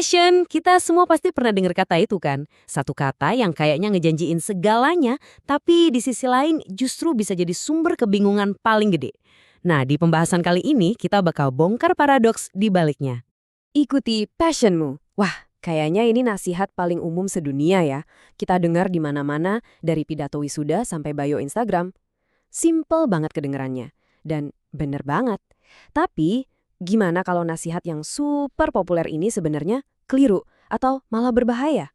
Passion, kita semua pasti pernah dengar kata itu kan? Satu kata yang kayaknya ngejanjiin segalanya, tapi di sisi lain justru bisa jadi sumber kebingungan paling gede. Nah, di pembahasan kali ini kita bakal bongkar paradoks di baliknya. Ikuti passionmu. Wah, kayaknya ini nasihat paling umum sedunia ya. Kita dengar di mana-mana, dari pidato wisuda sampai bio Instagram. Simple banget kedengarannya. Dan bener banget. Tapi, gimana kalau nasihat yang super populer ini sebenarnya keliru atau malah berbahaya?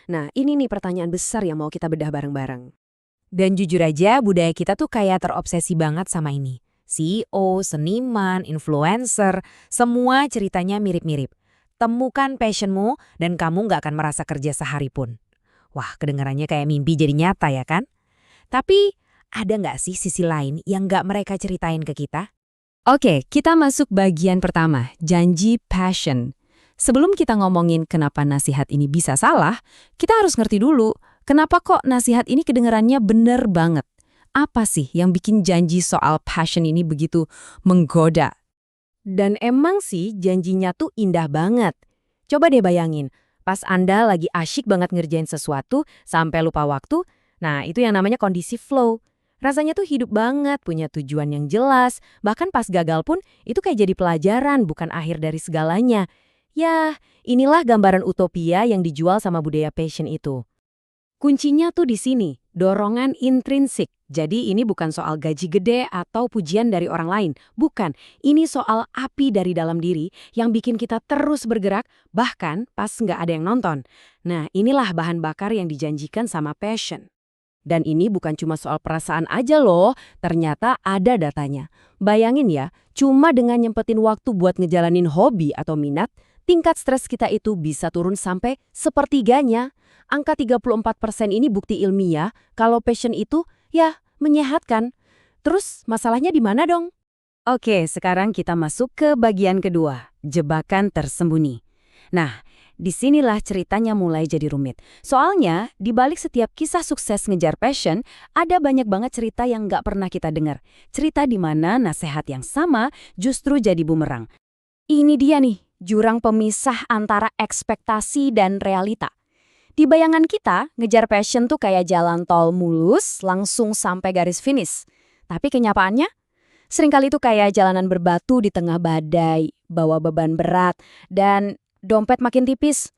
Nah, ini nih pertanyaan besar yang mau kita bedah bareng-bareng. Dan jujur aja, budaya kita tuh kayak terobsesi banget sama ini. CEO, seniman, influencer, semua ceritanya mirip-mirip. Temukan passionmu dan kamu nggak akan merasa kerja sehari pun. Wah, kedengarannya kayak mimpi jadi nyata ya kan? Tapi ada nggak sih sisi lain yang nggak mereka ceritain ke kita? Oke, kita masuk bagian pertama, janji passion. Sebelum kita ngomongin kenapa nasihat ini bisa salah, kita harus ngerti dulu kenapa kok nasihat ini kedengarannya bener banget. Apa sih yang bikin janji soal passion ini begitu menggoda? Dan emang sih janjinya tuh indah banget. Coba deh bayangin, pas Anda lagi asyik banget ngerjain sesuatu sampai lupa waktu, nah itu yang namanya kondisi flow. Rasanya tuh hidup banget, punya tujuan yang jelas, bahkan pas gagal pun itu kayak jadi pelajaran, bukan akhir dari segalanya. Ya, inilah gambaran utopia yang dijual sama budaya passion itu. Kuncinya tuh di sini, dorongan intrinsik. Jadi ini bukan soal gaji gede atau pujian dari orang lain. Bukan, ini soal api dari dalam diri yang bikin kita terus bergerak, bahkan pas nggak ada yang nonton. Nah, inilah bahan bakar yang dijanjikan sama passion. Dan ini bukan cuma soal perasaan aja loh, ternyata ada datanya. Bayangin ya, cuma dengan nyempetin waktu buat ngejalanin hobi atau minat, tingkat stres kita itu bisa turun sampai sepertiganya. Angka 34% ini bukti ilmiah kalau passion itu, ya, menyehatkan. Terus masalahnya di mana dong? Oke, sekarang kita masuk ke bagian kedua, jebakan tersembunyi. Nah, disinilah ceritanya mulai jadi rumit. Soalnya, di balik setiap kisah sukses ngejar passion, ada banyak banget cerita yang nggak pernah kita dengar. Cerita di mana nasihat yang sama justru jadi bumerang. Ini dia nih, jurang pemisah antara ekspektasi dan realita. Di bayangan kita, ngejar passion tuh kayak jalan tol mulus, langsung sampai garis finish. Tapi kenyataannya, seringkali itu kayak jalanan berbatu di tengah badai, bawa beban berat, dan dompet makin tipis.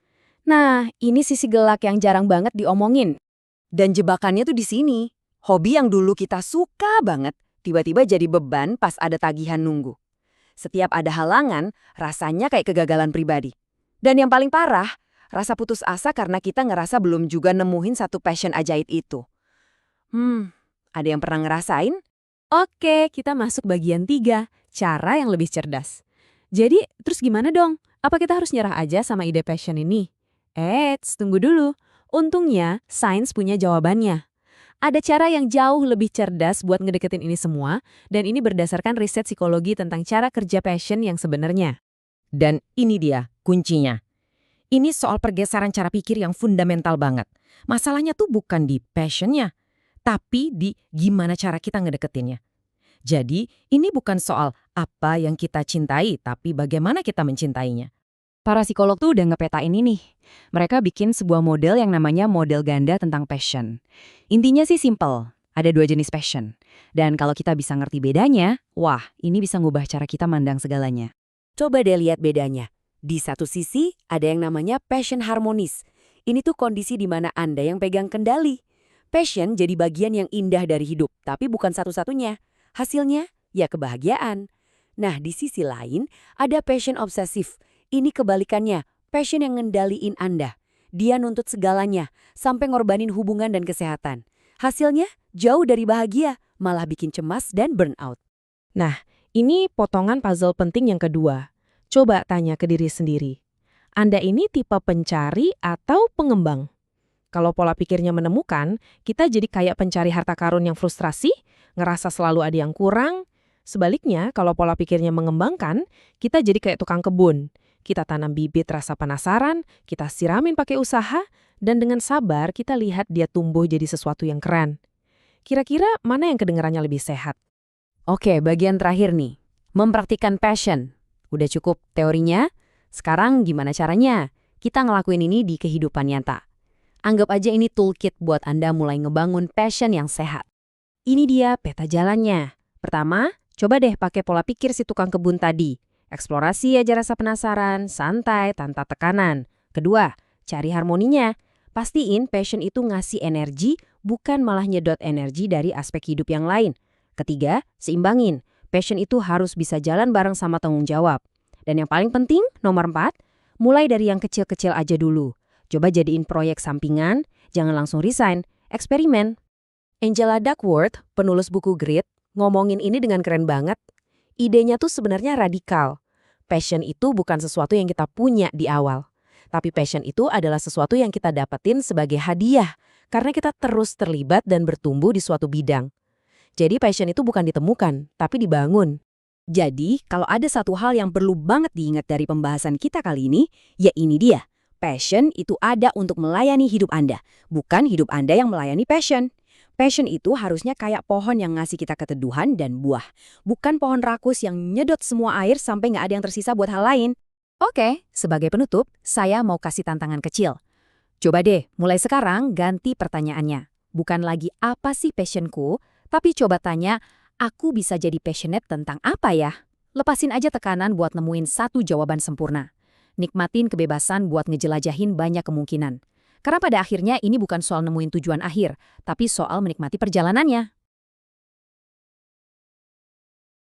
Nah, ini sisi gelak yang jarang banget diomongin. Dan jebakannya tuh di sini. Hobi yang dulu kita suka banget, tiba-tiba jadi beban pas ada tagihan nunggu. Setiap ada halangan, rasanya kayak kegagalan pribadi. Dan yang paling parah, rasa putus asa karena kita ngerasa belum juga nemuin satu passion ajaib itu. Ada yang pernah ngerasain? Oke, kita masuk bagian 3, cara yang lebih cerdas. Jadi, terus gimana dong? Apa kita harus nyerah aja sama ide passion ini? Tunggu dulu. Untungnya, sains punya jawabannya. Ada cara yang jauh lebih cerdas buat ngedeketin ini semua, dan ini berdasarkan riset psikologi tentang cara kerja passion yang sebenarnya. Dan ini dia kuncinya. Ini soal pergeseran cara pikir yang fundamental banget. Masalahnya tuh bukan di passionnya, tapi di gimana cara kita ngedeketinnya. Jadi, ini bukan soal apa yang kita cintai, tapi bagaimana kita mencintainya. Para psikolog tuh udah ngepetain ini nih. Mereka bikin sebuah model yang namanya model ganda tentang passion. Intinya sih simple, ada 2 jenis passion. Dan kalau kita bisa ngerti bedanya, wah, ini bisa ngubah cara kita mandang segalanya. Coba deh lihat bedanya. Di satu sisi, ada yang namanya passion harmonis. Ini tuh kondisi di mana Anda yang pegang kendali. Passion jadi bagian yang indah dari hidup, tapi bukan satu-satunya. Hasilnya, ya kebahagiaan. Nah, di sisi lain, ada passion obsesif. Ini kebalikannya, passion yang ngendaliin Anda. Dia nuntut segalanya, sampai ngorbanin hubungan dan kesehatan. Hasilnya, jauh dari bahagia, malah bikin cemas dan burnout. Nah, ini potongan puzzle penting yang kedua. Coba tanya ke diri sendiri. Anda ini tipe pencari atau pengembang? Kalau pola pikirnya menemukan, kita jadi kayak pencari harta karun yang frustrasi, ngerasa selalu ada yang kurang. Sebaliknya, kalau pola pikirnya mengembangkan, kita jadi kayak tukang kebun. Kita tanam bibit rasa penasaran, kita siramin pakai usaha, dan dengan sabar kita lihat dia tumbuh jadi sesuatu yang keren. Kira-kira mana yang kedengarannya lebih sehat? Oke, bagian terakhir nih. Mempraktikkan passion. Udah cukup teorinya? Sekarang gimana caranya? kita ngelakuin ini di kehidupan nyata. Anggap aja ini toolkit buat Anda mulai ngebangun passion yang sehat. Ini dia peta jalannya. Pertama, coba deh pakai pola pikir si tukang kebun tadi. Eksplorasi aja rasa penasaran, santai, tanpa tekanan. Kedua, cari harmoninya. Pastiin passion itu ngasih energi, bukan malah nyedot energi dari aspek hidup yang lain. Ketiga, seimbangin. Passion itu harus bisa jalan bareng sama tanggung jawab. Dan yang paling penting, nomor 4, mulai dari yang kecil-kecil aja dulu. Coba jadiin proyek sampingan, jangan langsung resign, eksperimen. Angela Duckworth, penulis buku Grit, ngomongin ini dengan keren banget. Idenya tuh sebenarnya radikal. Passion itu bukan sesuatu yang kita punya di awal. Tapi passion itu adalah sesuatu yang kita dapetin sebagai hadiah, karena kita terus terlibat dan bertumbuh di suatu bidang. Jadi passion itu bukan ditemukan, tapi dibangun. Jadi, kalau ada satu hal yang perlu banget diingat dari pembahasan kita kali ini, ya ini dia. Passion itu ada untuk melayani hidup Anda, bukan hidup Anda yang melayani passion. Passion itu harusnya kayak pohon yang ngasih kita keteduhan dan buah, bukan pohon rakus yang nyedot semua air sampai nggak ada yang tersisa buat hal lain. Oke, sebagai penutup, saya mau kasih tantangan kecil. Coba deh, mulai sekarang ganti pertanyaannya. Bukan lagi apa sih passionku, tapi coba tanya, aku bisa jadi passionate tentang apa ya? Lepasin aja tekanan buat nemuin satu jawaban sempurna. Nikmatin kebebasan buat ngejelajahin banyak kemungkinan. Karena pada akhirnya ini bukan soal nemuin tujuan akhir, tapi soal menikmati perjalanannya.